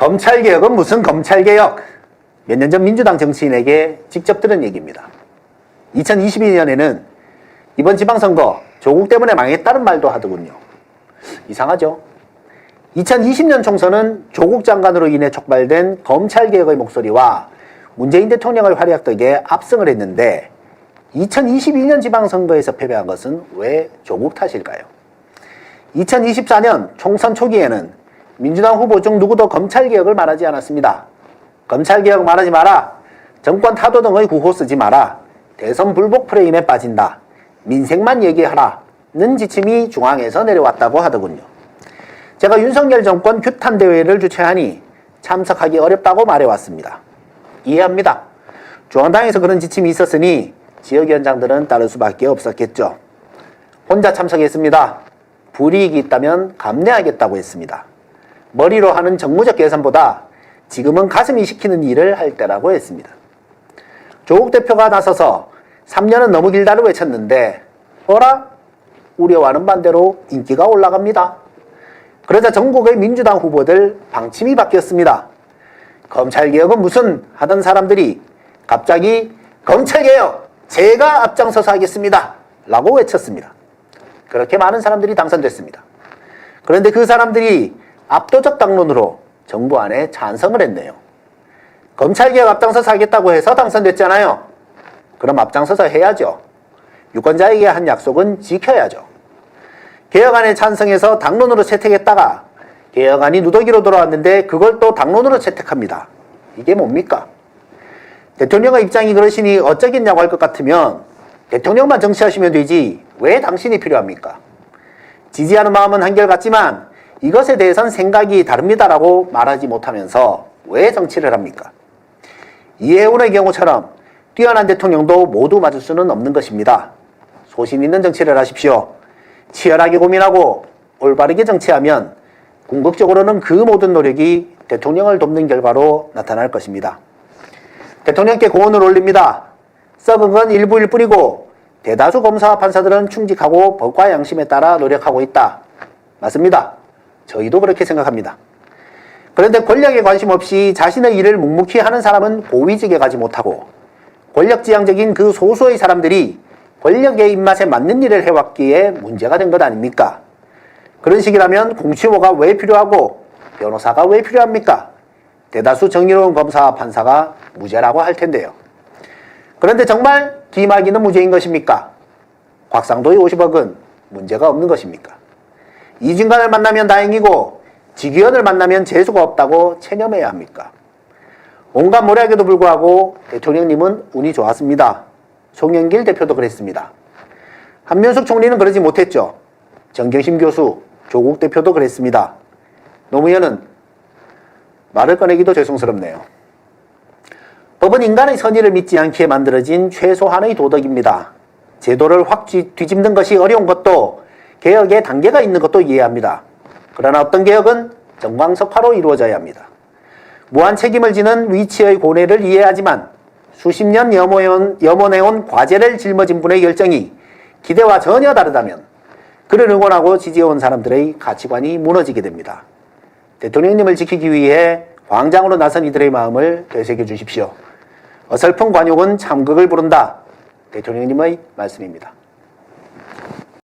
검찰개혁은 무슨 검찰개혁? 몇 년 전 민주당 정치인에게 직접 들은 얘기입니다. 2022년에는 이번 지방선거 조국 때문에 망했다는 말도 하더군요. 이상하죠? 2020년 총선은 조국 장관으로 인해 촉발된 검찰개혁의 목소리와 문재인 대통령의 활약 덕에 압승을 했는데 2022년 지방선거에서 패배한 것은 왜 조국 탓일까요? 2024년 총선 초기에는 민주당 후보 중 누구도 검찰개혁을 말하지 않았습니다. 검찰개혁 말하지 마라, 정권 타도 등의 구호 쓰지 마라, 대선 불복 프레임에 빠진다, 민생만 얘기하라는 지침이 중앙에서 내려왔다고 하더군요. 제가 윤석열 정권 규탄 대회를 주최하니 참석하기 어렵다고 말해왔습니다. 이해합니다. 중앙당에서 그런 지침이 있었으니 지역위원장들은 따를 수밖에 없었겠죠. 혼자 참석했습니다. 불이익이 있다면 감내하겠다고 했습니다. 머리로 하는 정무적 계산보다 지금은 가슴이 시키는 일을 할 때라고 했습니다. 조국 대표가 나서서 3년은 너무 길다고 외쳤는데 어라? 우려와는 반대로 인기가 올라갑니다. 그러자 전국의 민주당 후보들 방침이 바뀌었습니다. 검찰개혁은 무슨 하던 사람들이 갑자기 검찰개혁 제가 앞장서서 하겠습니다 라고 외쳤습니다. 그렇게 많은 사람들이 당선됐습니다. 그런데 그 사람들이 압도적 당론으로 정부 안에 찬성을 했네요. 검찰개혁 앞장서서 하겠다고 해서 당선됐잖아요. 그럼 앞장서서 해야죠. 유권자에게 한 약속은 지켜야죠. 개혁안에 찬성해서 당론으로 채택했다가 개혁안이 누더기로 돌아왔는데 그걸 또 당론으로 채택합니다. 이게 뭡니까? 대통령의 입장이 그러시니 어쩌겠냐고 할 것 같으면 대통령만 정치하시면 되지 왜 당신이 필요합니까? 지지하는 마음은 한결같지만 이것에 대해선 생각이 다릅니다라고 말하지 못하면서 왜 정치를 합니까? 이해운의 경우처럼 뛰어난 대통령도 모두 맞을 수는 없는 것입니다. 소신 있는 정치를 하십시오. 치열하게 고민하고 올바르게 정치하면 궁극적으로는 그 모든 노력이 대통령을 돕는 결과로 나타날 것입니다. 대통령께 고언을 올립니다. 썩은 건 일부일 뿐이고 대다수 검사와 판사들은 충직하고 법과 양심에 따라 노력하고 있다. 맞습니다. 저희도 그렇게 생각합니다. 그런데 권력에 관심 없이 자신의 일을 묵묵히 하는 사람은 고위직에 가지 못하고 권력지향적인 그 소수의 사람들이 권력의 입맛에 맞는 일을 해왔기에 문제가 된 것 아닙니까? 그런 식이라면 공치호가 왜 필요하고 변호사가 왜 필요합니까? 대다수 정의로운 검사와 판사가 무죄라고 할 텐데요. 그런데 정말 김학의는 무죄인 것입니까? 곽상도의 50억은 문제가 없는 것입니까? 이진관을 만나면 다행이고 지기현을 만나면 재수가 없다고 체념해야 합니까? 온갖 모략에도 불구하고 대통령님은 운이 좋았습니다. 송영길 대표도 그랬습니다. 한명숙 총리는 그러지 못했죠. 정경심 교수, 조국 대표도 그랬습니다. 노무현은 말을 꺼내기도 죄송스럽네요. 법은 인간의 선의를 믿지 않게 만들어진 최소한의 도덕입니다. 제도를 확 뒤집는 것이 어려운 것도 개혁에 단계가 있는 것도 이해합니다. 그러나 어떤 개혁은 정광석화로 이루어져야 합니다. 무한 책임을 지는 위치의 고뇌를 이해하지만 수십 년 염원해온 과제를 짊어진 분의 열정이 기대와 전혀 다르다면 그를 응원하고 지지해온 사람들의 가치관이 무너지게 됩니다. 대통령님을 지키기 위해 광장으로 나선 이들의 마음을 되새겨 주십시오. 어설픈 관용은 참극을 부른다. 대통령님의 말씀입니다.